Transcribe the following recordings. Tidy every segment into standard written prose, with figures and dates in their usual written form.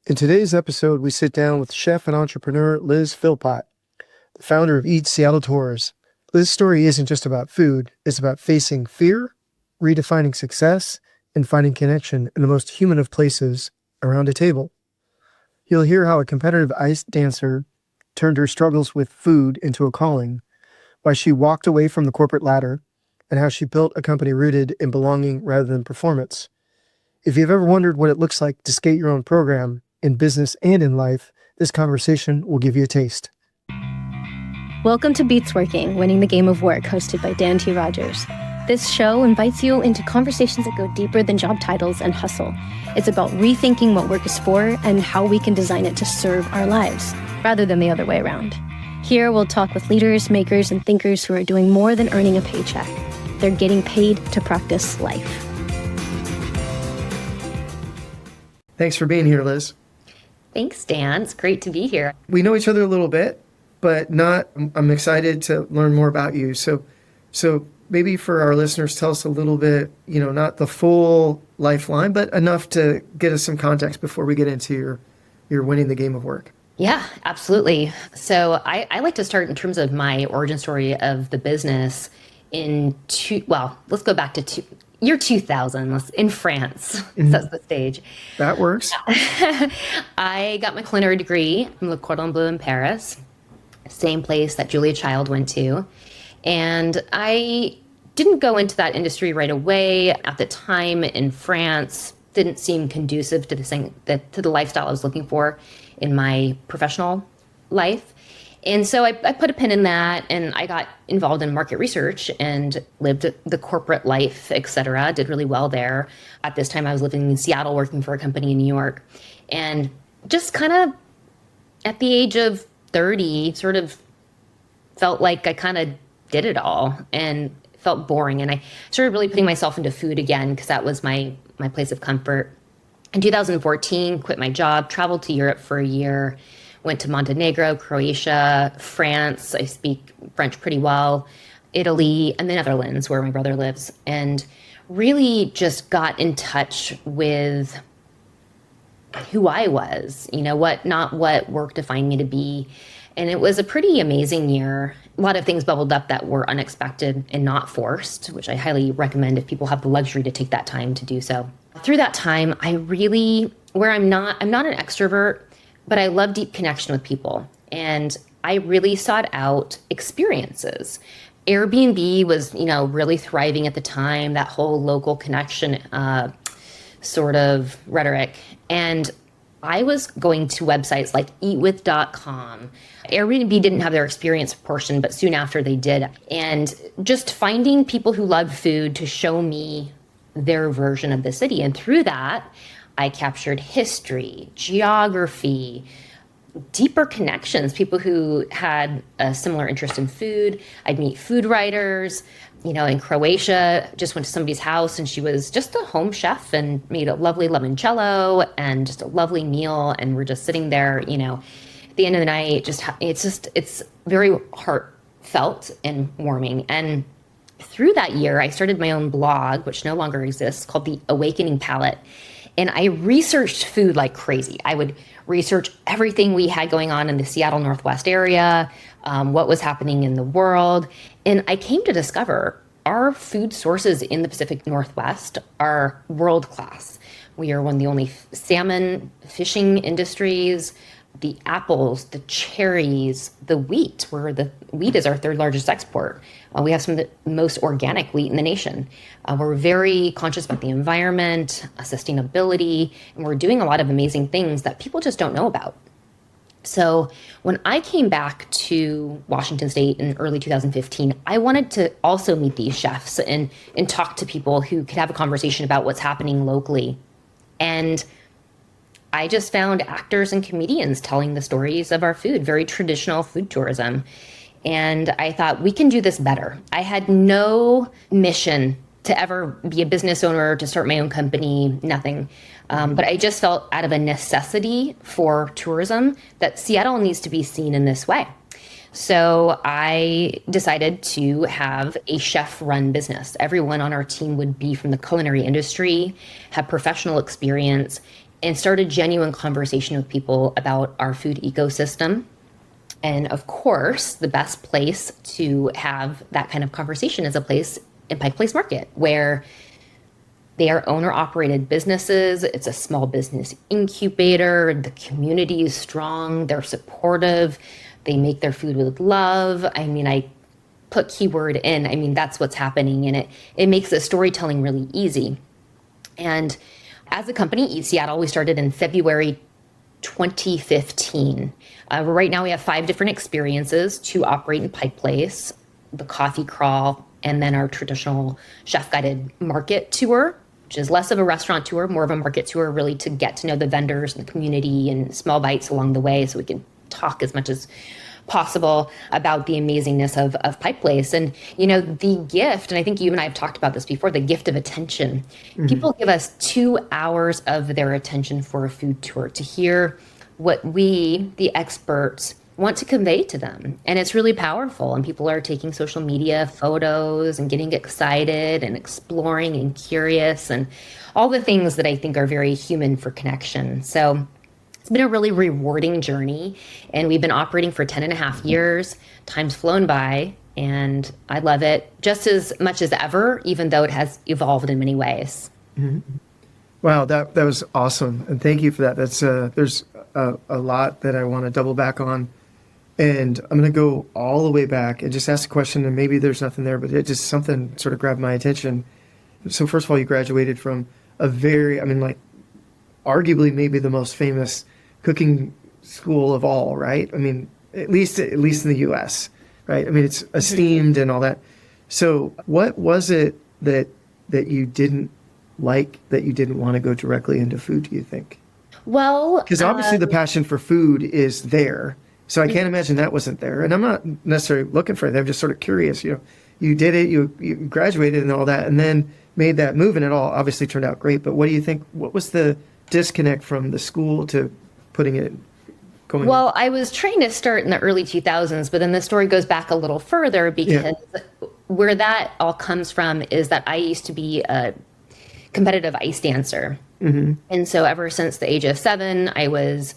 In today's episode, we sit down with chef and entrepreneur Liz Philpot, the founder of Eat Seattle Tours. Liz's story isn't just about food, it's about facing fear, redefining success, and finding connection in the most human of places, around a table. You'll hear how a competitive ice dancer turned her struggles with food into a calling, why she walked away from the corporate ladder, and how she built a company rooted in belonging rather than performance. If you've ever wondered what it looks like to skate your own program, in business and in life, this conversation will give you a taste. Welcome to Beats Working, Winning the Game of Work, hosted by Dan T. Rogers. This show invites you into conversations that go deeper than job titles and hustle. It's about rethinking what work is for and how we can design it to serve our lives, rather than the other way around. Here, we'll talk with leaders, makers, and thinkers who are doing more than earning a paycheck. They're getting paid to practice life. Thanks for being here, Liz. Thanks, Dan. It's great to be here. We know each other a little bit, but I'm excited to learn more about you. So maybe for our listeners, tell us a little bit, not the full lifeline, but enough to get us some context before we get into your winning the game of work. Yeah, absolutely. So I like to start in terms of my origin story of the business let's go back to year 2000, in France. That's the stage. That works. I got my culinary degree from Le Cordon Bleu in Paris, same place that Julia Child went to. And I didn't go into that industry right away. At the time in France, didn't seem conducive to the lifestyle I was looking for in my professional life. And so I put a pin in that, and I got involved in market research and lived the corporate life, et cetera. Did really well there. At this time, I was living in Seattle, working for a company in New York. And just kind of at the age of 30, sort of felt like I kind of did it all and felt boring. And I started really putting myself into food again, because that was my place of comfort. In 2014, quit my job, traveled to Europe for a year. Went to Montenegro, Croatia, France. I speak French pretty well. Italy, and the Netherlands, where my brother lives. And really just got in touch with who I was, not what work defined me to be. And it was a pretty amazing year. A lot of things bubbled up that were unexpected and not forced, which I highly recommend if people have the luxury to take that time to do so. Through that time, I'm not an extrovert, but I love deep connection with people. And I really sought out experiences. Airbnb was, really thriving at the time, that whole local connection sort of rhetoric. And I was going to websites like eatwith.com. Airbnb didn't have their experience portion, but soon after they did. And just finding people who loved food to show me their version of the city. And through that, I captured history, geography, deeper connections, people who had a similar interest in food. I'd meet food writers. In Croatia, just went to somebody's house and she was just a home chef and made a lovely limoncello and just a lovely meal. And we're just sitting there, at the end of the night, it's very heartfelt and warming. And through that year, I started my own blog, which no longer exists, called The Awakening Palate. And I researched food like crazy. I would research everything we had going on in the Seattle Northwest area, what was happening in the world. And I came to discover our food sources in the Pacific Northwest are world-class. We are one of the only salmon fishing industries. The apples, the cherries, the wheat, where the wheat is our third largest export. We have some of the most organic wheat in the nation. We're very conscious about the environment, sustainability, and we're doing a lot of amazing things that people just don't know about. So when I came back to Washington State in early 2015, I wanted to also meet these chefs and talk to people who could have a conversation about what's happening locally. And I just found actors and comedians telling the stories of our food, very traditional food tourism. And I thought, we can do this better. I had no mission to ever be a business owner, to start my own company, nothing. But I just felt out of a necessity for tourism that Seattle needs to be seen in this way. So I decided to have a chef-run business. Everyone on our team would be from the culinary industry, have professional experience, and start a genuine conversation with people about our food ecosystem. And of course, the best place to have that kind of conversation is a place in Pike Place Market, where they are owner-operated businesses. It's a small business incubator. The community is strong. They're supportive. They make their food with love. I mean, I put keyword in. I mean, that's what's happening. And it makes the storytelling really easy. And as a company, Eat Seattle, we started in February 2015. Right now, we have 5 different experiences to operate in Pike Place, the coffee crawl, and then our traditional chef-guided market tour, which is less of a restaurant tour, more of a market tour, really to get to know the vendors and the community and small bites along the way so we can talk as much as possible about the amazingness of Pike Place. And, the gift, and I think you and I have talked about this before, the gift of attention. People give us 2 hours of their attention for a food tour to hear what we, the experts, want to convey to them. And it's really powerful. And people are taking social media photos and getting excited and exploring and curious and all the things that I think are very human for connection. So it's been a really rewarding journey. And we've been operating for 10 and a half years. Time's flown by. And I love it just as much as ever, even though it has evolved in many ways. Wow, that was awesome. And thank you for that. That's there's a lot that I want to double back on. And I'm going to go all the way back and just ask a question, and maybe there's nothing there, but it just something sort of grabbed my attention. So first of all, you graduated from a arguably maybe the most famous cooking school of all, right? I mean, at least in the US, right? I mean, it's esteemed and all that. So what was it that you didn't like, that you didn't want to go directly into food, do you think? Well, because obviously the passion for food is there. So I can't imagine that wasn't there. And I'm not necessarily looking for it. I'm just sort of curious. You did it, you graduated and all that, and then made that move, and it all obviously turned out great. But what do you think, what was the disconnect from the school to putting it, going? Well, I was trained to start in the early 2000s, but then the story goes back a little further because where that all comes from is that I used to be a competitive ice dancer. And so ever since the age of 7, I was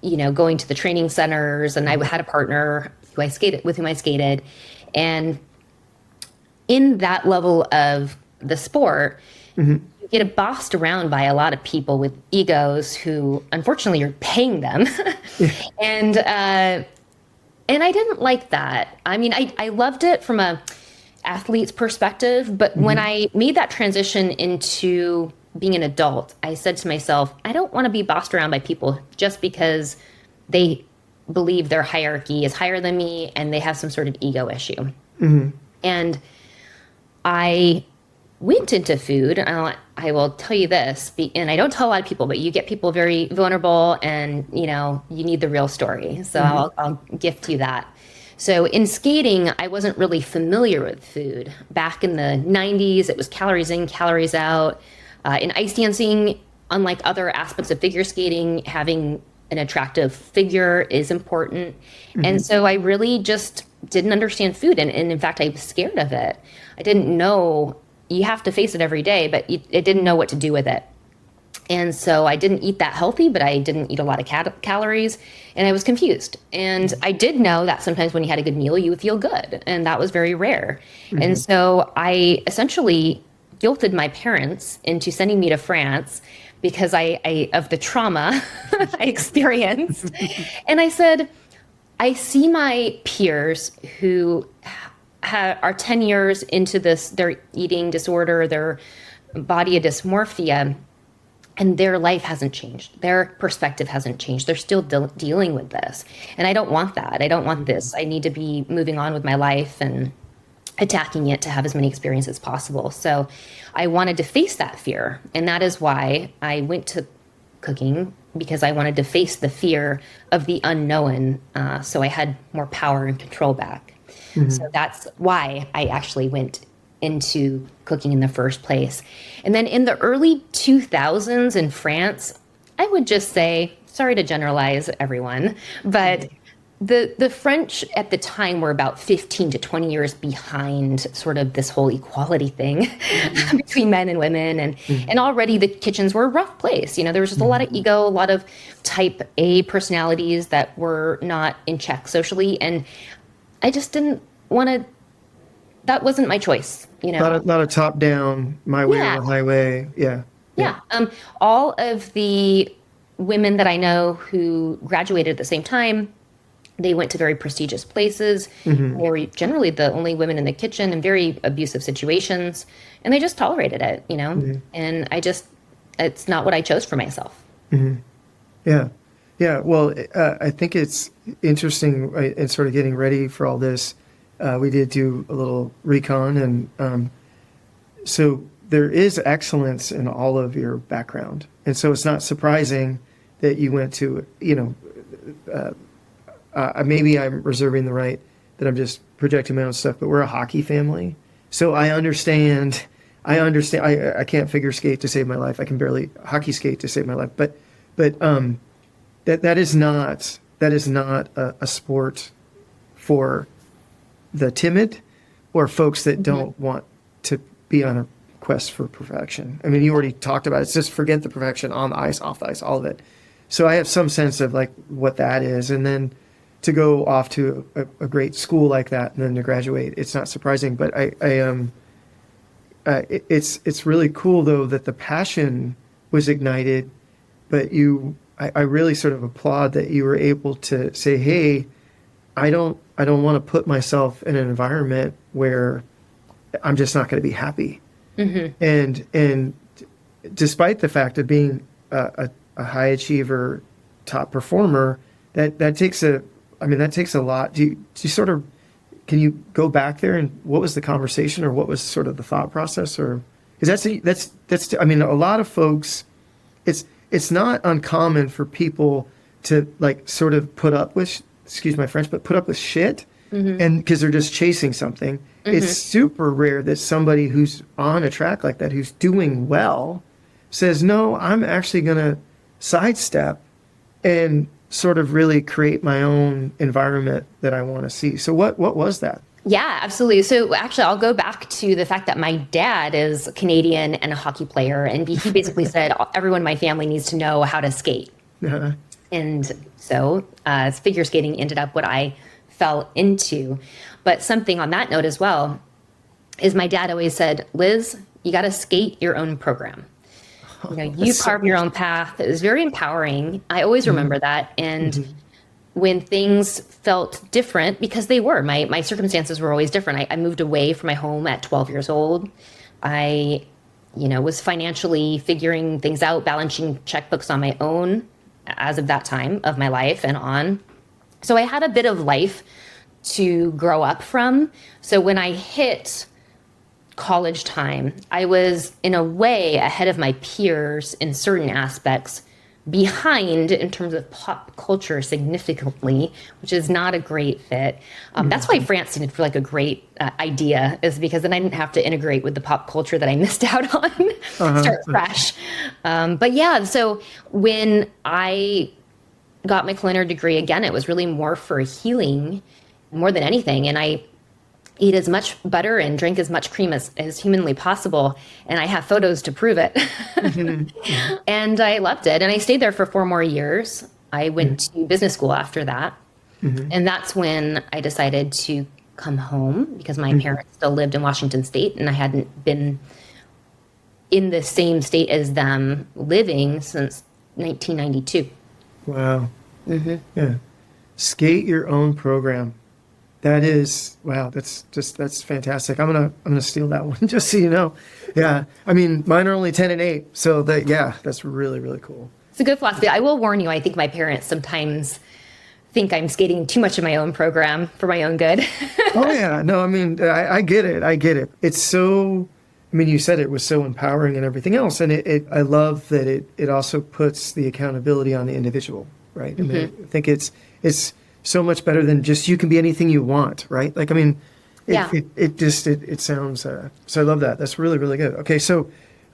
going to the training centers, and I had a partner with whom I skated. And in that level of the sport, you get bossed around by a lot of people with egos who, unfortunately, you're paying them. And I didn't like that. I mean, I loved it from a athlete's perspective, but when I made that transition into being an adult, I said to myself, I don't want to be bossed around by people just because they believe their hierarchy is higher than me and they have some sort of ego issue. And I went into food, and I will tell you this, and I don't tell a lot of people, but you get people very vulnerable, and you need the real story. So I'll gift you that. So in skating, I wasn't really familiar with food. Back in the 90s, it was calories in, calories out. In ice dancing, unlike other aspects of figure skating, having an attractive figure is important. And so I really just didn't understand food. And in fact, I was scared of it. I didn't know, you have to face it every day, but I didn't know what to do with it. And so I didn't eat that healthy, but I didn't eat a lot of calories, and I was confused. And I did know that sometimes when you had a good meal, you would feel good, and that was very rare. And so I essentially guilted my parents into sending me to France because I of the trauma I experienced. And I said, I see my peers who are 10 years into their eating disorder, their body dysmorphia, and their life hasn't changed. Their perspective hasn't changed. They're still dealing with this. And I don't want that. I don't want this. I need to be moving on with my life and attacking it to have as many experiences as possible. So I wanted to face that fear. And that is why I went to cooking, because I wanted to face the fear of the unknown. So I had more power and control back. So that's why I actually went into cooking in the first place. And then in the early 2000s in France, I would just say, sorry to generalize everyone, but the French at the time were about 15 to 20 years behind sort of this whole equality thing between men and women. And already the kitchens were a rough place. There was just a lot of ego, a lot of type A personalities that were not in check socially. And I just didn't want to, that wasn't my choice, Not a top down, my way or the highway. Yeah. Yeah. All of the women that I know who graduated at the same time, they went to very prestigious places. They were generally the only women in the kitchen in very abusive situations, and they just tolerated it, And it's not what I chose for myself. Yeah. Yeah. Well, I think it's interesting in sort of getting ready for all this. We did do a little recon, and so there is excellence in all of your background. And so it's not surprising that you went to, maybe I'm reserving the right that I'm just projecting my own stuff, but we're a hockey family. So I understand, I can't figure skate to save my life. I can barely hockey skate to save my life. But that is not a sport for the timid or folks that don't want to be on a quest for perfection. I mean, you already talked about it. It's just forget the perfection on the ice, off the ice, all of it. So I have some sense of like what that is. And then to go off to a great school like that and then to graduate, it's not surprising. But it's really cool though that the passion was ignited, but I really sort of applaud that you were able to say, hey, I don't want to put myself in an environment where I'm just not going to be happy. And despite the fact of being a high achiever, top performer, that takes a lot. Do you sort of, can you go back there and what was the conversation or what was sort of the thought process? Or because that's I mean, a lot of folks, it's not uncommon for people to like sort of put up with, excuse my French, but put up with shit, and because they're just chasing something. It's super rare that somebody who's on a track like that, who's doing well, says, no, I'm actually going to sidestep and sort of really create my own environment that I want to see. So what was that? Yeah, absolutely. So actually, I'll go back to the fact that my dad is Canadian and a hockey player. And he basically said, everyone in my family needs to know how to skate. And so figure skating ended up what I fell into. But something on that note as well is my dad always said, Liz, you got to skate your own program. You carve your own path. It was very empowering. I always remember that. And when things felt different, because they were, my circumstances were always different. I moved away from my home at 12 years old. I, was financially figuring things out, balancing checkbooks on my own as of that time of my life and on. So I had a bit of life to grow up from. So when I hit college time, I was in a way ahead of my peers in certain aspects, behind in terms of pop culture significantly, which is not a great fit. That's why France seemed like a great idea, is because then I didn't have to integrate with the pop culture that I missed out on, start fresh. But yeah, so when I got my culinary degree, again, it was really more for healing more than anything. And I eat as much butter and drink as much cream as humanly possible. And I have photos to prove it. And I loved it. And I stayed there for 4 more years. I went to business school after that. And that's when I decided to come home because my parents still lived in Washington State and I hadn't been in the same state as them living since 1992. Wow. Yeah. Skate your own program. That is, wow, that's fantastic. I'm gonna steal that one, just so you know. Yeah. I mean, mine are only 10 and 8. So that's really, really cool. It's a good philosophy. I will warn you, I think my parents sometimes think I'm skating too much of my own program for my own good. Oh yeah. No, I mean, I get it. It's so, I mean, you said it was so empowering and everything else. And I love that it also puts the accountability on the individual, right? I mean, I think it's so much better than just you can be anything you want, right? Like, I mean, it sounds, so I love that. That's really, really good. Okay, so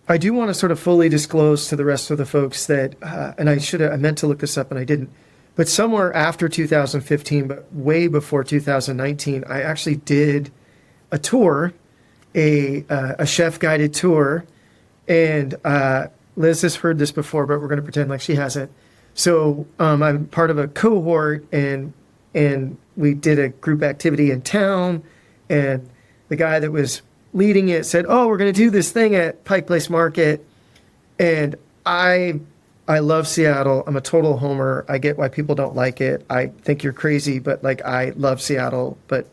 I do want to sort of fully disclose to the rest of the folks that, and I meant to look this up and I didn't, But somewhere after 2015, but way before 2019, I actually did a tour, a chef guided tour, and Liz has heard this before, but we're going to pretend like she hasn't. So I'm part of a cohort, and we did a group activity in town, and the guy that was leading it said, "Oh, we're going to do this thing at Pike Place Market," and I love Seattle. I'm a total homer. I get why people don't like it. I think you're crazy, but like I love Seattle. But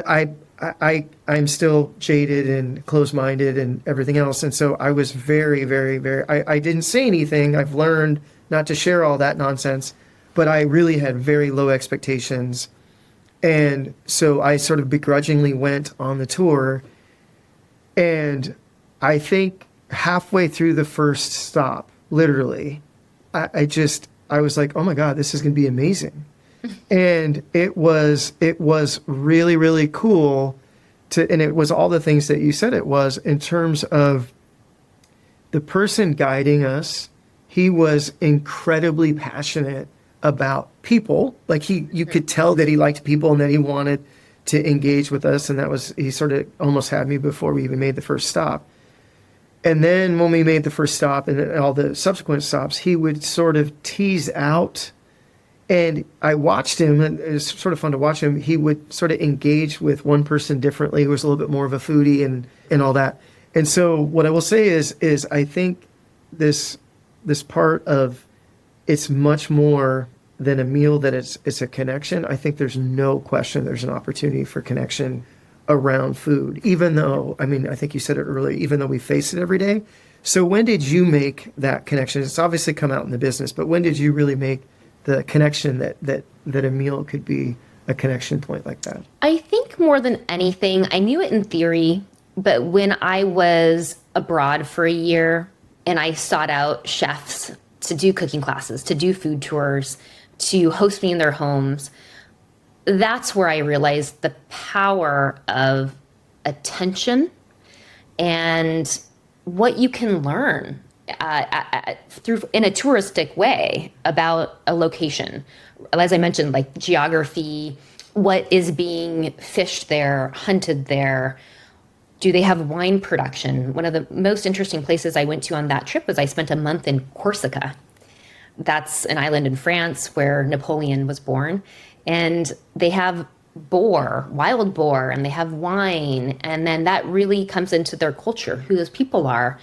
I'm still jaded and closed-minded and everything else. And so I was very, very, very. I didn't say anything. I've learned not to share all that nonsense, but I really had very low expectations. And so I sort of begrudgingly went on the tour. And I think halfway through the first stop, literally, I was like, oh my God, this is going to be amazing. And it was really, really cool and it was all the things that you said it was in terms of the person guiding us. He was incredibly passionate about people. Like you could tell that he liked people and that he wanted to engage with us. And he sort of almost had me before we even made the first stop. And then when we made the first stop and all the subsequent stops, he would sort of tease out. And I watched him, and it was sort of fun to watch him. He would sort of engage with one person differently, who was a little bit more of a foodie and all that. And so what I will say is I think this part of it's much more than a meal, that it's a connection. I think there's no question there's an opportunity for connection around food, even though, I mean, I think you said it earlier, even though we face it every day. So when did you make that connection? It's obviously come out in the business, but when did you really make the connection that a meal could be a connection point like that? I think more than anything, I knew it in theory, but when I was abroad for a year and I sought out chefs to do cooking classes, to do food tours, to host me in their homes, that's where I realized the power of attention and what you can learn through in a touristic way about a location. As I mentioned, like geography, what is being fished there, hunted there. Do they have wine production? One of the most interesting places I went to on that trip was I spent a month in Corsica. That's an island in France where Napoleon was born. And they have wild boar, and they have wine. And then that really comes into their culture, who those people are,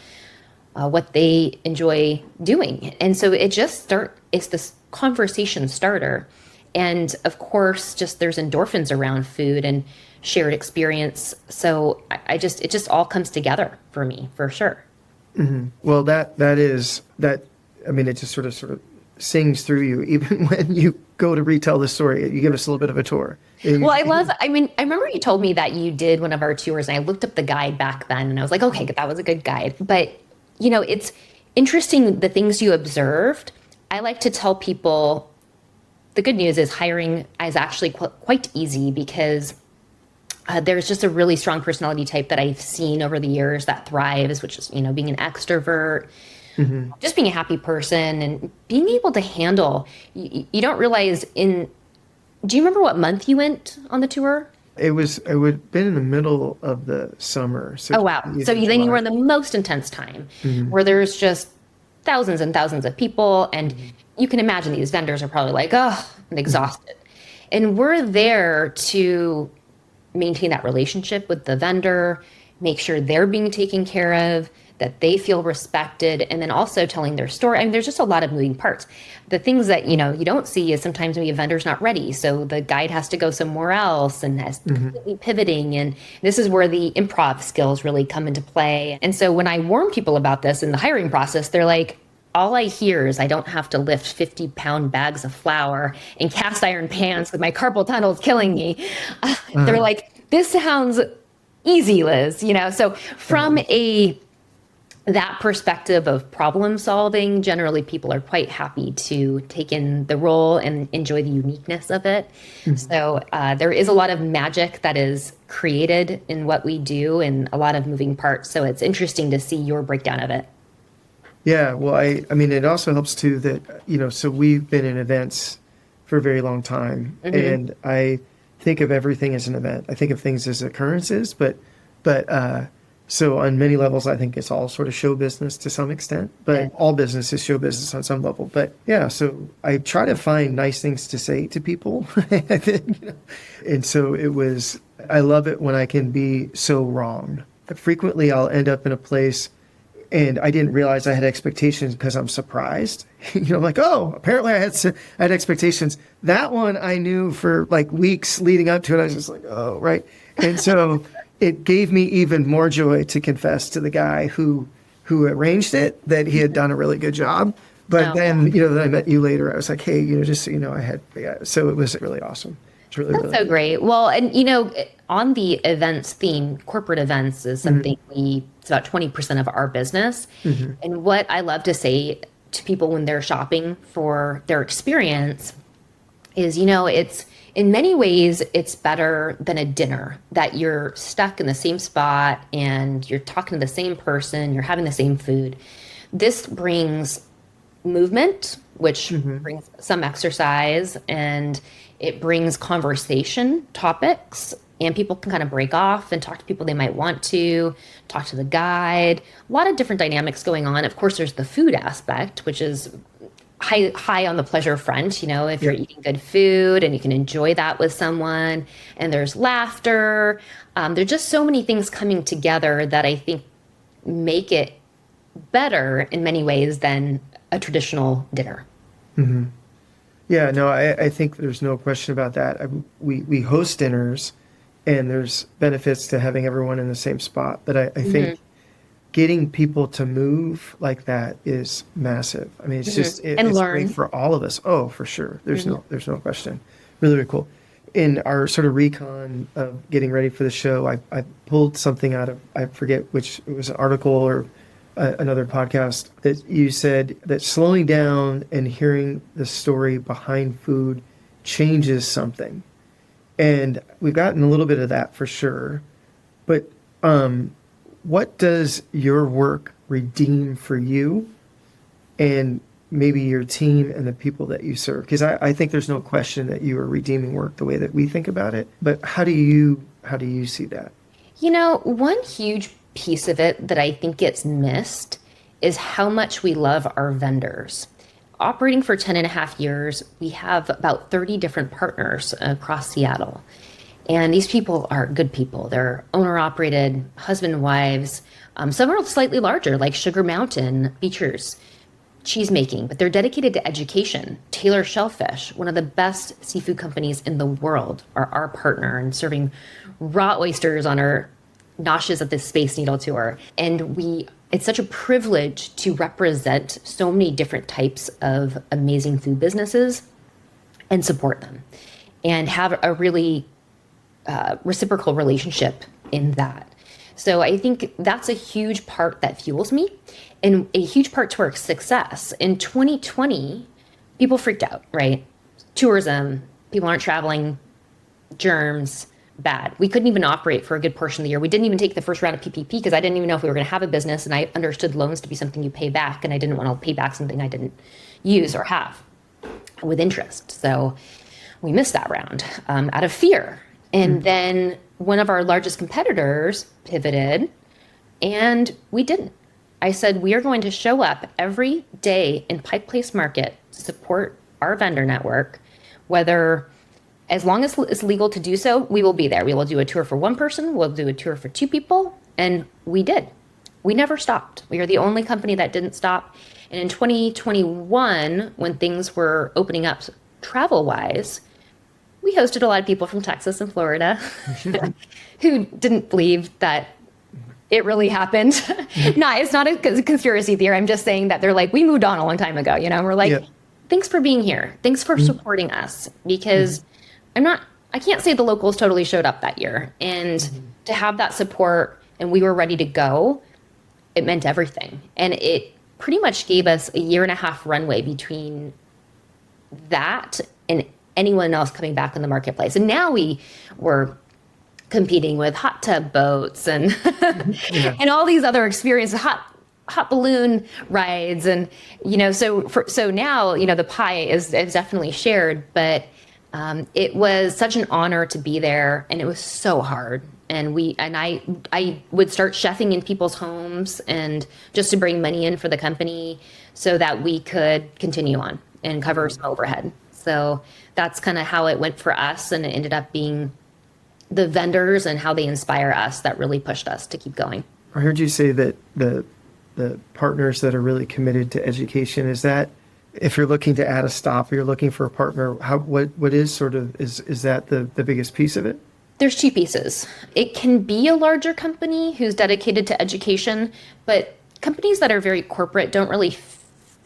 what they enjoy doing. And so it's this conversation starter. And of course, just there's endorphins around food and shared experience. So it just all comes together for me, for sure. Mm-hmm. Well, I mean, it just sort of sings through you, even when you go to retell the story. You give us a little bit of a tour. Well, I remember you told me that you did one of our tours, and I looked up the guide back then, and I was like, okay, that was a good guide. But, it's interesting the things you observed. I like to tell people the good news is hiring is actually quite easy, because there's just a really strong personality type that I've seen over the years that thrives, which is, being an extrovert, mm-hmm. just being a happy person and being able to handle, you don't realize do you remember what month you went on the tour? It would have been in the middle of the summer. So oh, wow. So then you were in the most intense time, mm-hmm. where there's just thousands and thousands of people. And mm-hmm. you can imagine these vendors are probably like, oh, I'm exhausted. Mm-hmm. And we're there to maintain that relationship with the vendor, make sure they're being taken care of, that they feel respected, and then also telling their story. I mean, there's just a lot of moving parts. The things that, you don't see is sometimes maybe a vendor's not ready, so the guide has to go somewhere else and has mm-hmm. completely pivoting. And this is where the improv skills really come into play. And so when I warn people about this in the hiring process, they're like, all I hear is I don't have to lift 50-pound bags of flour and cast iron pans with my carpal tunnel is killing me. Uh-huh. They're like, this sounds easy, Liz. So from that perspective of problem solving, generally people are quite happy to take in the role and enjoy the uniqueness of it. Mm-hmm. So there is a lot of magic that is created in what we do and a lot of moving parts. So it's interesting to see your breakdown of it. Yeah, well, I mean, it also helps too that, so we've been in events for a very long time. And I think of everything as an event. I think of things as occurrences, so on many levels, I think it's all sort of show business to some extent, but all business is show business on some level. But yeah, so I try to find nice things to say to people. I think, and so I love it when I can be so wrong. Frequently, I'll end up in a place and I didn't realize I had expectations because I'm surprised. I'm like, oh, apparently I had expectations. That one I knew for like weeks leading up to it. I was just like, oh, right. And so it gave me even more joy to confess to the guy who arranged it that he had done a really good job. But then, then I met you later. I was like, hey, just so you know, so it was really awesome. It's really, That's so great. Well, and on the events theme, corporate events is something it's about 20% of our business. And what I love to say to people when they're shopping for their experience is, it's in many ways, it's better than a dinner, that you're stuck in the same spot and you're talking to the same person, you're having the same food. This brings movement, which brings some exercise, and it brings conversation topics, and people can kind of break off and talk to people they might want to, talk to the guide. A lot of different dynamics going on. Of course, there's the food aspect, which is high on the pleasure front, if you're eating good food and you can enjoy that with someone, and there's laughter. There's just so many things coming together that I think make it better in many ways than a traditional dinner. Yeah, no, I think there's no question about that. We host dinners, and there's benefits to having everyone in the same spot. But I think getting people to move like that is massive. I mean, it's just it's great for all of us. Oh, for sure. There's no question. Really, really cool. In our sort of recon of getting ready for the show, I pulled something out of, I forget which, it was an article or another podcast, that you said that slowing down and hearing the story behind food changes something. And we've gotten a little bit of that for sure. But what does your work redeem for you and maybe your team and the people that you serve? Because I think there's no question that you are redeeming work the way that we think about it. But how do you see that? One huge piece of it that I think gets missed is how much we love our vendors. Operating for 10 and a half years, we have about 30 different partners across Seattle. And these people are good people. They're owner-operated, husband and wives. Some are slightly larger, like Sugar Mountain, Beechers, cheese making, but they're dedicated to education. Taylor Shellfish, one of the best seafood companies in the world, are our partner, and serving raw oysters on our noshes at this Space Needle tour. And it's such a privilege to represent so many different types of amazing food businesses and support them and have a really reciprocal relationship in that. So I think that's a huge part that fuels me and a huge part to our success. In 2020, people freaked out, right? Tourism, people aren't traveling, germs, bad. We couldn't even operate for a good portion of the year. We didn't even take the first round of PPP because I didn't even know if we were going to have a business, and I understood loans to be something you pay back, and I didn't want to pay back something I didn't use or have with interest. So we missed that round out of fear. And then one of our largest competitors pivoted, and we didn't. I said, we are going to show up every day in Pike Place Market to support our vendor network, as long as it's legal to do so, we will be there. We will do a tour for one person, we'll do a tour for two people, and we did. We never stopped. We are the only company that didn't stop. And in 2021, when things were opening up travel-wise, we hosted a lot of people from Texas and Florida who didn't believe that it really happened. No, it's not a conspiracy theory. I'm just saying that they're like, we moved on a long time ago, We're like, thanks for being here. Thanks for supporting us, because I can't say the locals totally showed up that year. And to have that support and we were ready to go, it meant everything. And it pretty much gave us a 1.5 year runway between that and anyone else coming back in the marketplace. And now we were competing with hot tub boats and and all these other experiences, hot balloon rides. And, so now, the pie is definitely shared, but it was such an honor to be there, and it was so hard. And I would start chefing in people's homes and just to bring money in for the company so that we could continue on and cover some overhead. So that's kind of how it went for us. And it ended up being the vendors and how they inspire us that really pushed us to keep going. I heard you say that the partners that are really committed to education, is that if you're looking to add a stop or you're looking for a partner, what is that the biggest piece of it? There's two pieces. It can be a larger company who's dedicated to education, but companies that are very corporate don't really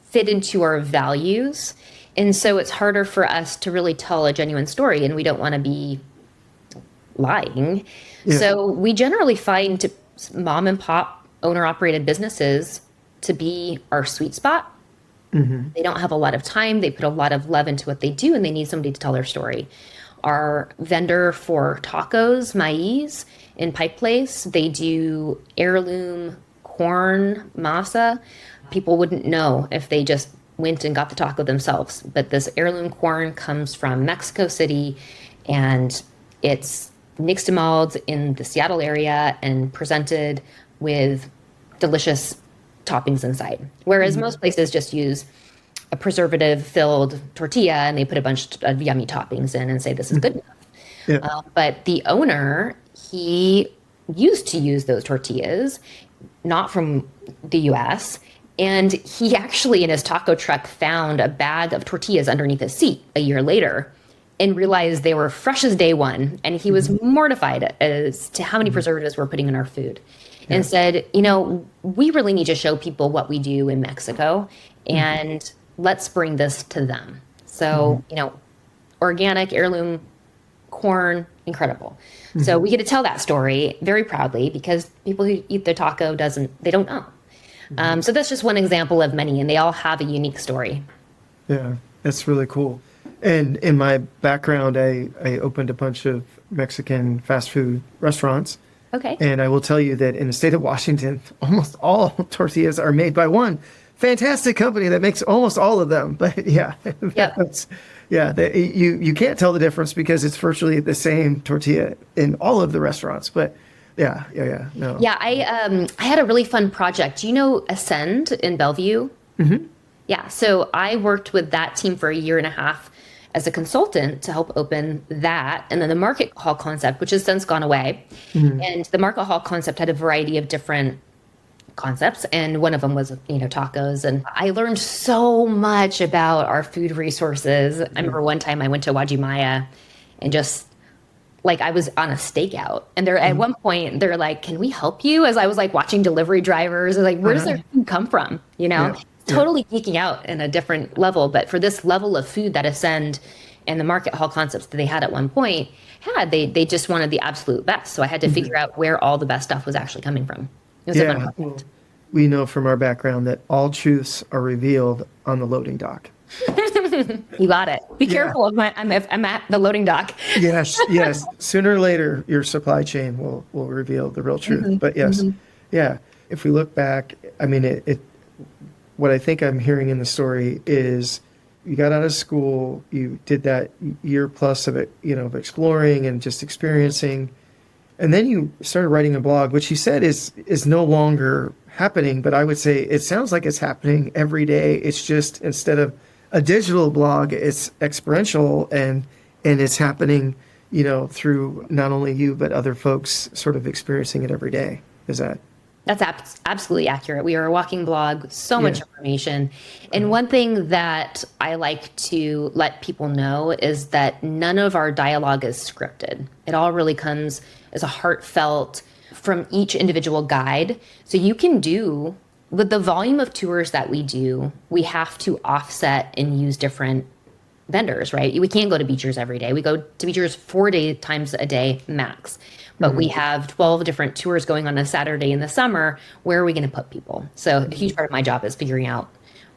fit into our values. And so it's harder for us to really tell a genuine story, and we don't want to be lying. Yeah. So we generally find mom and pop owner operated businesses to be our sweet spot. Mm-hmm. They don't have a lot of time. They put a lot of love into what they do, and they need somebody to tell their story. Our vendor for tacos, Maiz, in Pike Place, they do heirloom corn masa. People wouldn't know if they just went and got the taco themselves. But this heirloom corn comes from Mexico City, and it's nixtamalized in the Seattle area and presented with delicious toppings inside. Whereas most places just use a preservative-filled tortilla and they put a bunch of yummy toppings in and say this is good enough. Yeah. But the owner, he used to use those tortillas, not from the U.S., and he actually in his taco truck found a bag of tortillas underneath his seat a year later and realized they were fresh as day one. And he was mortified as to how many preservatives we're putting in our food. Yeah. And said, we really need to show people what we do in Mexico, and let's bring this to them. So, organic heirloom corn, incredible. Mm-hmm. So we get to tell that story very proudly because people who eat the taco they don't know. Mm-hmm. So that's just one example of many, and they all have a unique story. Yeah, that's really cool. And in my background, I opened a bunch of Mexican fast food restaurants. Okay. And I will tell you that in the state of Washington, almost all tortillas are made by one fantastic company that makes almost all of them. But you can't tell the difference because it's virtually the same tortilla in all of the restaurants. But no. Yeah, I had a really fun project. Do you know Ascend in Bellevue? Mm-hmm. Yeah, so I worked with that team for a year and a half as a consultant to help open that. And then the market hall concept, which has since gone away. Mm-hmm. And the market hall concept had a variety of different concepts. And one of them was, tacos. And I learned so much about our food resources. Mm-hmm. I remember one time I went to Wajimaya and just I was on a stakeout. And at one point they're like, can we help you? As I was watching delivery drivers, where does their food come from? Yeah. Totally geeking out in a different level. But for this level of food that Ascend and the market hall concepts that they had at one point they just wanted the absolute best. So I had to figure out where all the best stuff was actually coming from. It was a fun project. We know from our background that all truths are revealed on the loading dock. You got it. Be careful of I'm at the loading dock. Yes. Sooner or later, your supply chain will reveal the real truth. Mm-hmm. But yes, if we look back, what I think I'm hearing in the story is you got out of school, you did that year plus of it, of exploring and just experiencing. And then you started writing a blog, which you said is no longer happening, but I would say it sounds like it's happening every day. It's just instead of a digital blog, it's experiential and it's happening, through not only you, but other folks sort of experiencing it every day. Is that? That's absolutely accurate. We are a walking blog, so much information. And one thing that I like to let people know is that none of our dialogue is scripted. It all really comes as a heartfelt from each individual guide. So you can do, with the volume of tours that we do, we have to offset and use different vendors, right? We can't go to Beechers every day. We go to Beechers 4 times a day max. But we have 12 different tours going on a Saturday in the summer. Where are we going to put people? So a huge part of my job is figuring out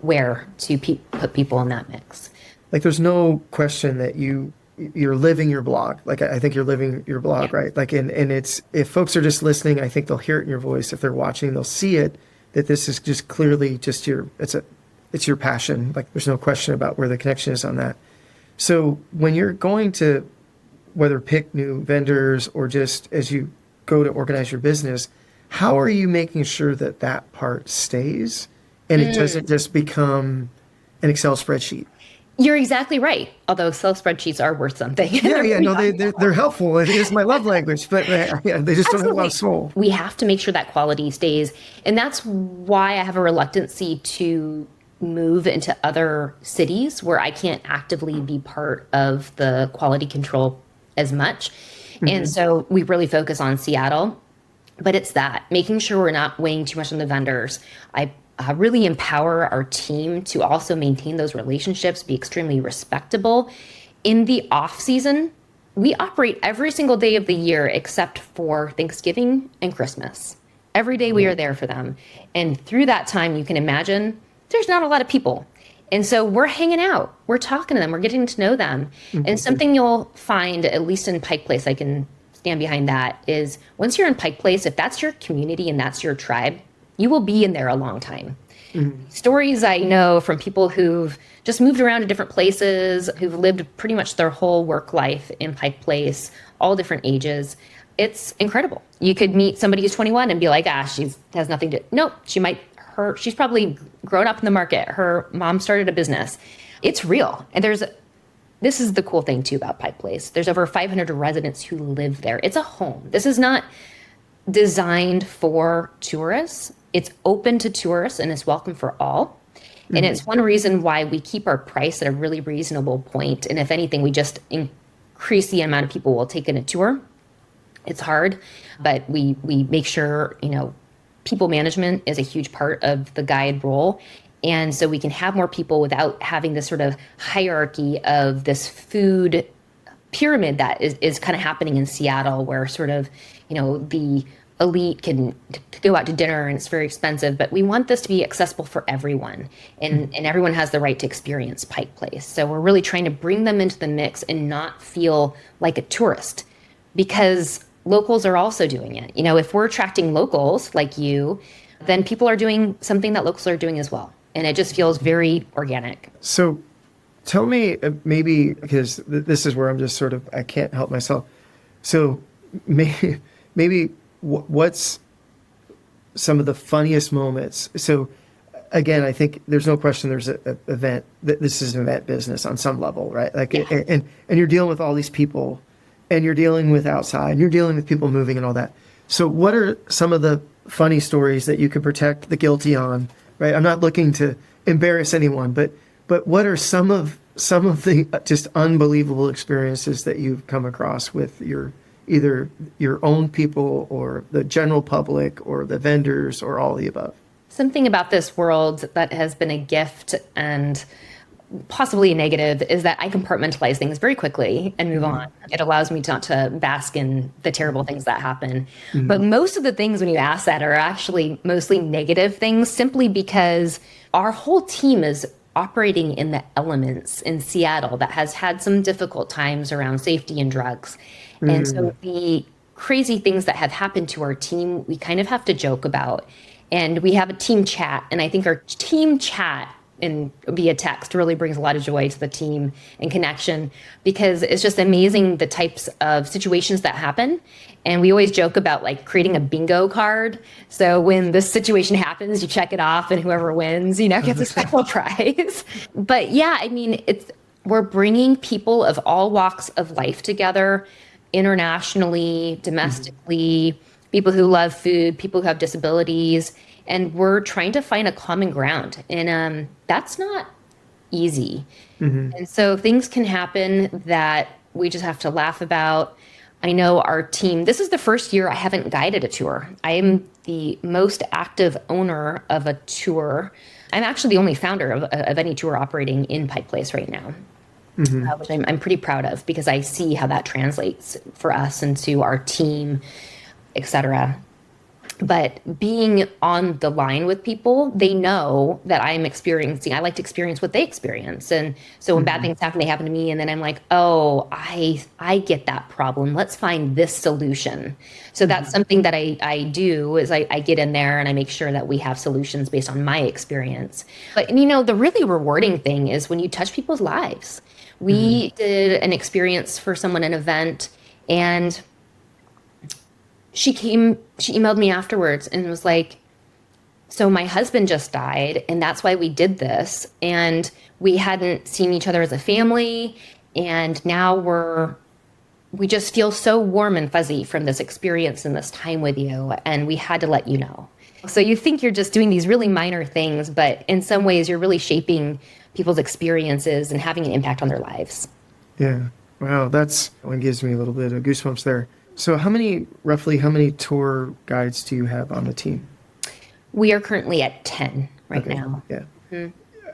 where to put people in that mix. There's no question that you're living your blog. I think you're living your blog, right? And it's, if folks are just listening, I think they'll hear it in your voice. If they're watching, they'll see it. that this is just clearly just it's your passion. Like there's no question about where the connection is on that. So when you're going to whether pick new vendors or just as you go to organize your business, how are you making sure that that part stays and it doesn't just become an Excel spreadsheet? You're exactly right. Although Excel spreadsheets are worth something. No, they're helpful. It is my love language, but they just don't have a lot of soul. We have to make sure that quality stays. And that's why I have a reluctancy to move into other cities where I can't actively be part of the quality control as much. And so we really focus on Seattle. But it's that, making sure we're not weighing too much on the vendors. I really empower our team to also maintain those relationships, be extremely respectable. In the off season, we operate every single day of the year except for Thanksgiving and Christmas. Every day we are there for them. And through that time, you can imagine there's not a lot of people. And so we're hanging out, we're talking to them, we're getting to know them. And something you'll find, at least in Pike Place, I can stand behind that, is once you're in Pike Place, if that's your community and that's your tribe, you will be in there a long time. Stories I know from people who've just moved around to different places, who've lived pretty much their whole work life in Pike Place, all different ages. It's incredible. You could meet somebody who's 21 and be like, she has nothing to, nope, she's probably grown up in the market. Her mom started a business. It's real. And this is the cool thing too about Pike Place. There's over 500 residents who live there. It's a home. This is not designed for tourists. It's open to tourists and it's welcome for all. And it's one reason why we keep our price at a really reasonable point. And if anything, we just increase the amount of people we'll take in a tour. It's hard, but we make sure, people management is a huge part of the guide role. And so we can have more people without having this sort of hierarchy of this food pyramid that is kind of happening in Seattle, where sort of, the elite can go out to dinner and it's very expensive. But we want this to be accessible for everyone. And everyone has the right to experience Pike Place. So we're really trying to bring them into the mix and not feel like a tourist, because locals are also doing it. If we're attracting locals like you, then people are doing something that locals are doing as well. And it just feels very organic. So tell me, maybe, because this is where I'm just sort of, I can't help myself. So maybe what's some of the funniest moments? So again, I think there's no question there's an event, that this is an event business on some level, right? Like, and you're dealing with all these people, and you're dealing with outside, and you're dealing with people moving and all that. So what are some of the funny stories that you could protect the guilty on? Right, I'm not looking to embarrass anyone, but what are some of the just unbelievable experiences that you've come across with either your own people or the general public or the vendors or all of the above? Something about this world that has been a gift and possibly a negative is that I compartmentalize things very quickly and move on. It allows me not to bask in the terrible things that happen. But most of the things when you ask that are actually mostly negative things, simply because our whole team is operating in the elements in Seattle that has had some difficult times around safety and drugs. And so the crazy things that have happened to our team, we kind of have to joke about. And we have a team chat, and I think our team chat and via text really brings a lot of joy to the team and connection, because it's just amazing the types of situations that happen. And we always joke about like creating a bingo card. So when this situation happens, you check it off and whoever wins, gets a special prize. But yeah, I mean, we're bringing people of all walks of life together, internationally, domestically, people who love food, people who have disabilities. And we're trying to find a common ground. And that's not easy. And so things can happen that we just have to laugh about. I know our team, this is the first year I haven't guided a tour. I am the most active owner of a tour. I'm actually the only founder of any tour operating in Pike Place right now, which I'm pretty proud of, because I see how that translates for us and to our team, et cetera. But being on the line with people, they know that I like to experience what they experience. And so when bad things happen, they happen to me. And then I'm like, oh, I get that problem. Let's find this solution. So that's something that I do is I get in there and I make sure that we have solutions based on my experience. But, the really rewarding thing is when you touch people's lives. We did an experience for someone, an event, and she emailed me afterwards and was like, so my husband just died and that's why we did this. And we hadn't seen each other as a family. And now we just feel so warm and fuzzy from this experience and this time with you. And we had to let you know. So you think you're just doing these really minor things, but in some ways you're really shaping people's experiences and having an impact on their lives. Yeah. Wow. That's one gives me a little bit of goosebumps there. So roughly how many tour guides do you have on the team? We are currently at 10 right now. Yeah.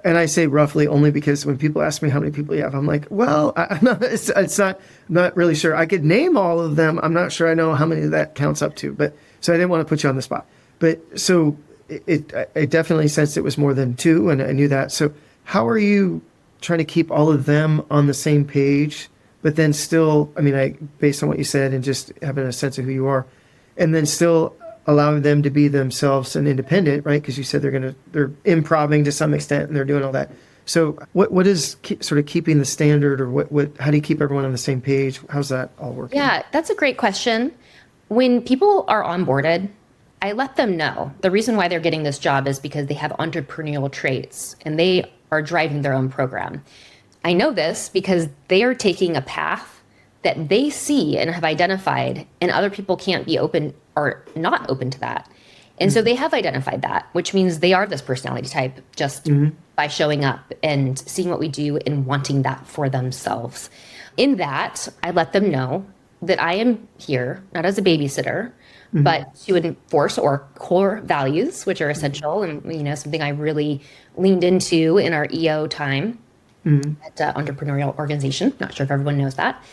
And I say roughly only because when people ask me how many people you have, I'm like, well, I'm not really sure. I could name all of them. I'm not sure I know how many that counts up to, but so I didn't want to put you on the spot. But so I definitely sensed it was more than 2 and I knew that. So how are you trying to keep all of them on the same page? But then still, based on what you said and just having a sense of who you are, and then still allowing them to be themselves and independent, right? Because you said they're improvising to some extent and they're doing all that. So what is sort of keeping the standard, or how do you keep everyone on the same page? How's that all working? Yeah, that's a great question. When people are onboarded, I let them know the reason why they're getting this job is because they have entrepreneurial traits and they are driving their own program. I know this because they are taking a path that they see and have identified, and other people can't be open or not open to that. And so they have identified that, which means they are this personality type just by showing up and seeing what we do and wanting that for themselves. In that, I let them know that I am here, not as a babysitter, but to enforce our core values, which are essential and, something I really leaned into in our EO time. At entrepreneurial organization. Not sure if everyone knows that.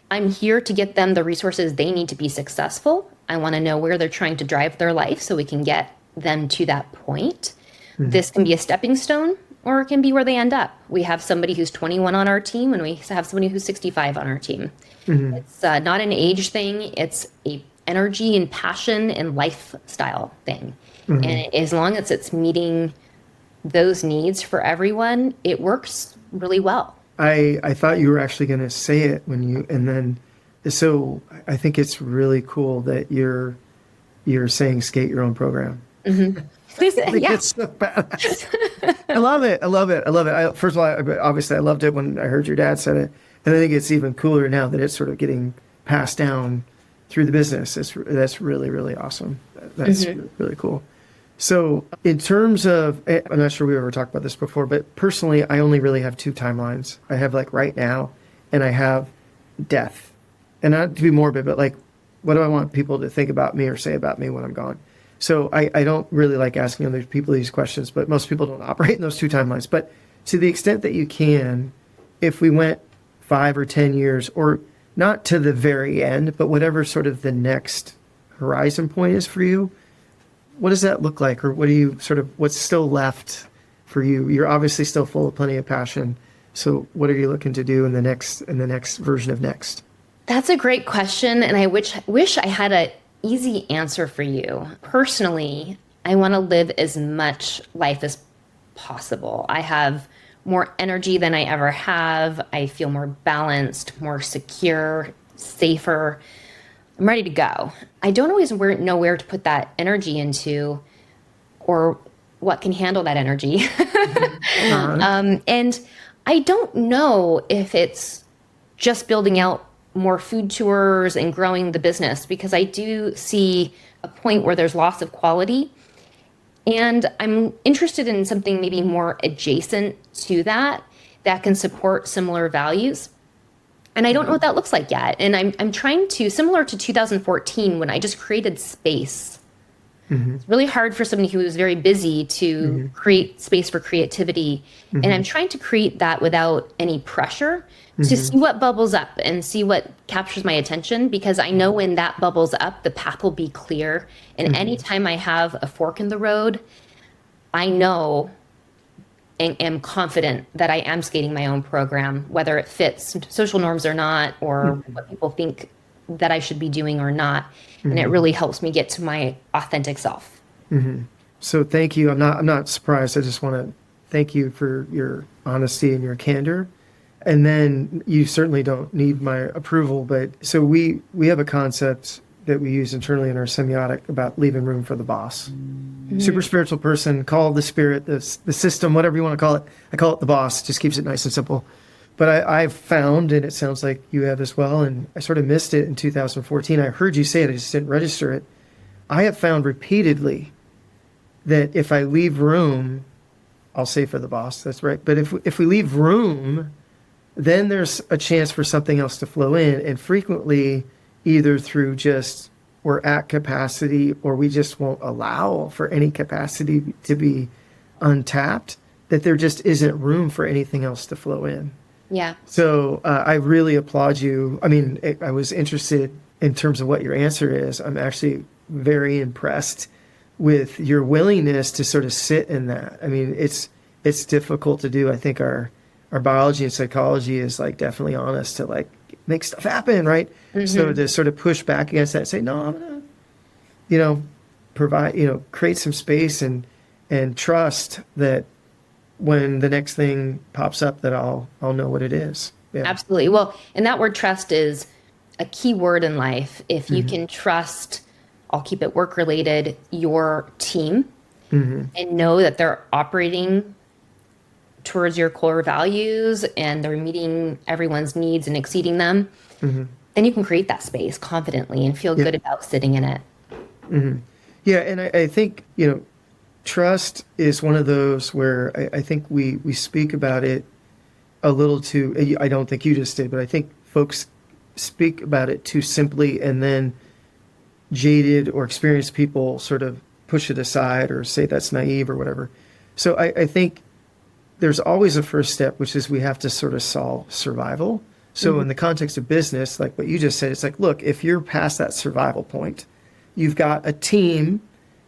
I'm here to get them the resources they need to be successful. I want to know where they're trying to drive their life so we can get them to that point. This can be a stepping stone or it can be where they end up. We have somebody who's 21 on our team and we have somebody who's 65 on our team. It's not an age thing. It's a energy and passion and lifestyle thing. And as long as it's meeting those needs for everyone, it works really well. I thought you were actually going to say it so I think it's really cool that you're saying skate your own program. Please, yeah. It's so badass. I love it. First of all, obviously I loved it when I heard your dad said it. And I think it's even cooler now that it's sort of getting passed down through the business. That's really, really awesome. That's really cool. So in terms of, I'm not sure we ever talked about this before, but personally, I only really have 2 timelines. I have like right now, and I have death. And not to be morbid, but like, what do I want people to think about me or say about me when I'm gone? So I don't really like asking other people these questions, but most people don't operate in those 2 timelines. But to the extent that you can, if we went 5 or 10 years, or not to the very end, but whatever sort of the next horizon point is for you, what does that look like? Or what's still left for you? You're obviously still full of plenty of passion. So what are you looking to do in the next version of next? That's a great question. And I wish I had an easy answer for you. Personally, I want to live as much life as possible. I have more energy than I ever have. I feel more balanced, more secure, safer. I'm ready to go. I don't always know where to put that energy into or what can handle that energy. And I don't know if it's just building out more food tours and growing the business, because I do see a point where there's loss of quality. And I'm interested in something maybe more adjacent to that can support similar values. And I don't know what that looks like yet. And I'm trying to, similar to 2014, when I just created space It's really hard for somebody who is very busy to create space for creativity. And I'm trying to create that without any pressure to see what bubbles up and see what captures my attention, because I know when that bubbles up, the path will be clear. And anytime I have a fork in the road, I know and am confident that I am skating my own program, whether it fits social norms or not, or what people think that I should be doing or not. And it really helps me get to my authentic self. So thank you. I'm not surprised. I just want to thank you for your honesty and your candor. And then you certainly don't need my approval, but so we have a concept that we use internally in our semiotic about leaving room for the boss. Super spiritual person, call the spirit, the system, whatever you want to call it. I call it the boss. Just keeps it nice and simple. But I've found, and it sounds like you have as well, and I sort of missed it in 2014. I heard you say it, I just didn't register it. I have found repeatedly that if I leave room, I'll say for the boss, that's right. But if we leave room, then there's a chance for something else to flow in. And frequently, either through just we're at capacity or we just won't allow for any capacity to be untapped, that there just isn't room for anything else to flow in. Yeah. So I really applaud you. I mean, I was interested in terms of what your answer is. I'm actually very impressed with your willingness to sort of sit in that. I mean, it's difficult to do. I think our biology and psychology is like definitely on us to like make stuff happen, right? So to sort of push back against that and say, no, I'm gonna, provide, create some space and trust that when the next thing pops up that I'll know what it is. Yeah. Absolutely. Well, and that word trust is a key word in life. If you can trust, I'll keep it work related, your team and know that they're operating towards your core values and they're meeting everyone's needs and exceeding them, then you can create that space confidently and feel good about sitting in it. Yeah. And I think, trust is one of those where I think we speak about it a little too, I don't think you just did, but I think folks speak about it too simply, and then jaded or experienced people sort of push it aside or say that's naive or whatever. So I think there's always a first step, which is we have to sort of solve survival. So in the context of business, like what you just said, it's like, look, if you're past that survival point, you've got a team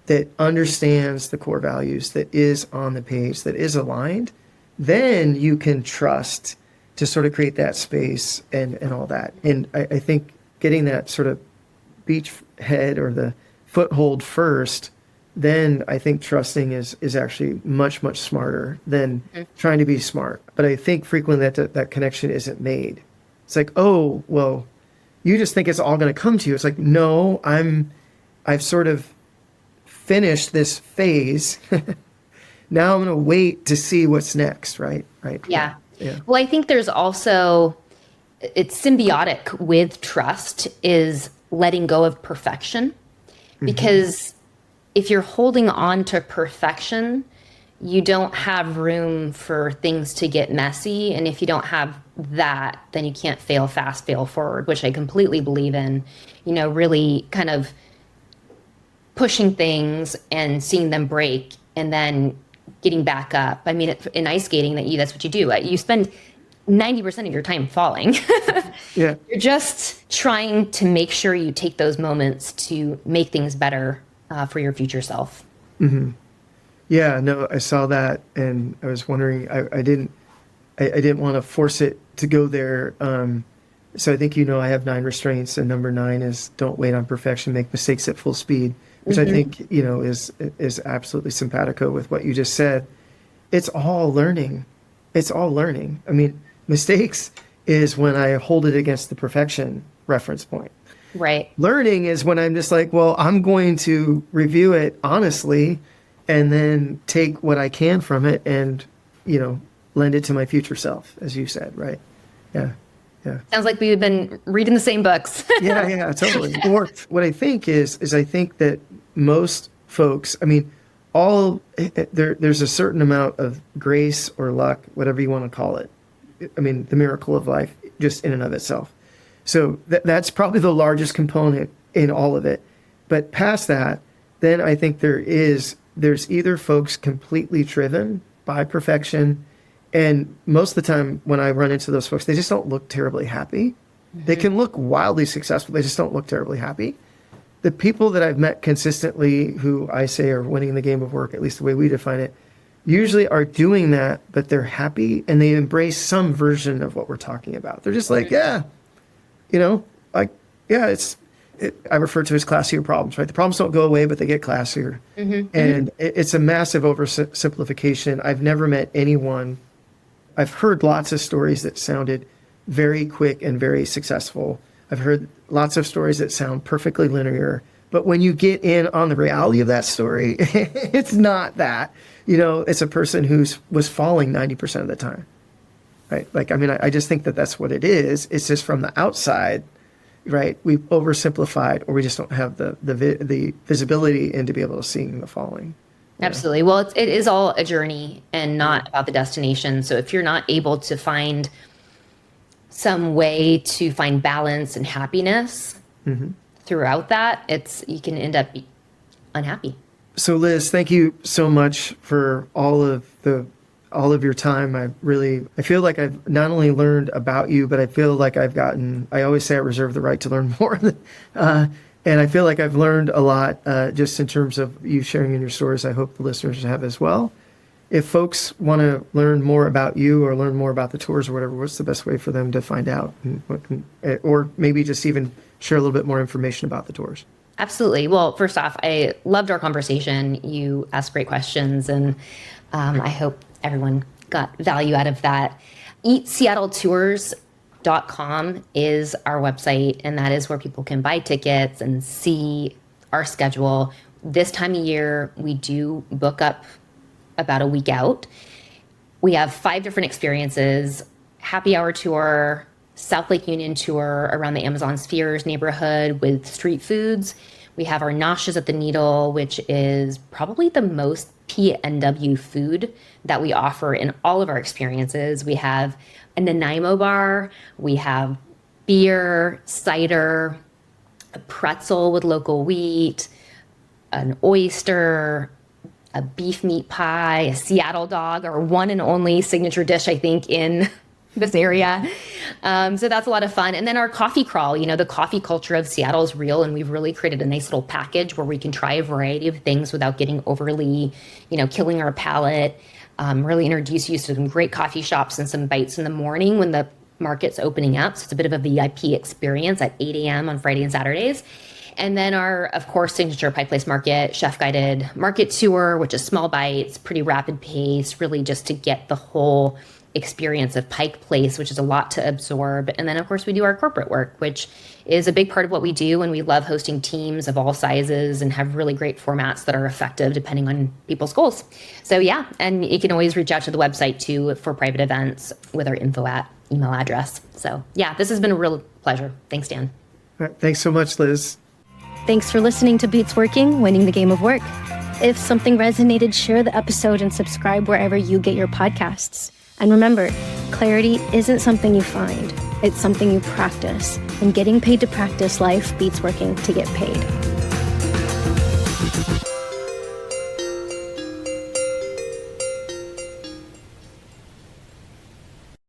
that understands the core values, that is on the page, that is aligned, then you can trust to sort of create that space and all that. And I think getting that sort of beach head or the foothold first, then I think trusting is actually much, much smarter than trying to be smart. But I think frequently that connection isn't made. It's like, oh, well, you just think it's all going to come to you. It's like, no, I've sort of finished this phase. Now I'm going to wait to see what's next, right? Right. Yeah. Well, I think there's also, it's symbiotic with trust is letting go of perfection, because if you're holding on to perfection, you don't have room for things to get messy. And if you don't have that, then you can't fail fast, fail forward, which I completely believe in, really kind of pushing things and seeing them break and then getting back up. I mean, in ice skating, that's what you do. You spend 90% of your time falling. Yeah. You're just trying to make sure you take those moments to make things better for your future self. Yeah, no, I saw that, and I was wondering. I didn't want to force it to go there. So I think I have 9 restraints, and number 9 is don't wait on perfection, make mistakes at full speed, which I think is absolutely simpatico with what you just said. It's all learning. It's all learning. I mean, mistakes is when I hold it against the perfection reference point. Right. Learning is when I'm just like, well, I'm going to review it honestly and then take what I can from it and, lend it to my future self, as you said, right? Yeah. Yeah. Sounds like we've been reading the same books. Yeah, totally. Or what I think is I think that most folks, I mean, there's a certain amount of grace or luck, whatever you want to call it. I mean, the miracle of life just in and of itself. So that's probably the largest component in all of it. But past that, then I think there's either folks completely driven by perfection, and most of the time when I run into those folks, they just don't look terribly happy. They can look wildly successful, they just don't look terribly happy. The people that I've met consistently who I say are winning the game of work, at least the way we define it, usually are doing that, but they're happy and they embrace some version of what we're talking about. They're just like, yeah, I refer to as classier problems, right? The problems don't go away, but they get classier. And it's a massive oversimplification. I've never met anyone. I've heard lots of stories that sounded very quick and very successful. I've heard lots of stories that sound perfectly linear. But when you get in on the reality of that story, it's not that. It's a person was falling 90% of the time, right? I just think that that's what it is. It's just from the outside, right? We've oversimplified, or we just don't have the visibility in to be able to see the falling. Absolutely. Well, it is all a journey and not about the destination. So if you're not able to find some way to find balance and happiness throughout that, you can end up unhappy. So Liz, thank you so much for all of your time. I feel like I've not only learned about you, but I feel like I always say I reserve the right to learn more. And I feel like I've learned a lot just in terms of you sharing in your stories. I hope the listeners have as well. If folks want to learn more about you or learn more about the tours or whatever, what's the best way for them to find out? Or maybe just even share a little bit more information about the tours? Absolutely. Well, first off, I loved our conversation. You asked great questions, and I hope everyone got value out of that. EatSeattleTours.com is our website, and that is where people can buy tickets and see our schedule. This time of year, we do book up about a week out. We have 5 different experiences: happy hour tour, South Lake Union tour around the Amazon Spheres neighborhood with street foods. We have our Noshes at the Needle, which is probably the most PNW food that we offer in all of our experiences. We have a Nanaimo bar, we have beer, cider, a pretzel with local wheat, an oyster, a beef meat pie, a Seattle dog, our one and only signature dish, I think, in this area. So that's a lot of fun. And then our coffee crawl, the coffee culture of Seattle is real. And we've really created a nice little package where we can try a variety of things without getting overly, killing our palate. Really introduce you to some great coffee shops and some bites in the morning when the market's opening up. So it's a bit of a VIP experience at 8 a.m. on Friday and Saturdays. And then our, of course, signature Pike Place Market, chef-guided market tour, which is small bites, pretty rapid pace, really just to get the whole experience of Pike Place, which is a lot to absorb. And then, of course, we do our corporate work, which is a big part of what we do. And we love hosting teams of all sizes and have really great formats that are effective depending on people's goals. So, yeah, and you can always reach out to the website, too, for private events with our email address. So, yeah, this has been a real pleasure. Thanks, Dan. All right, thanks so much, Liz. Thanks for listening to Beats Working, Winning the Game of Work. If something resonated, share the episode and subscribe wherever you get your podcasts. And remember, clarity isn't something you find, it's something you practice. And getting paid to practice life beats working to get paid.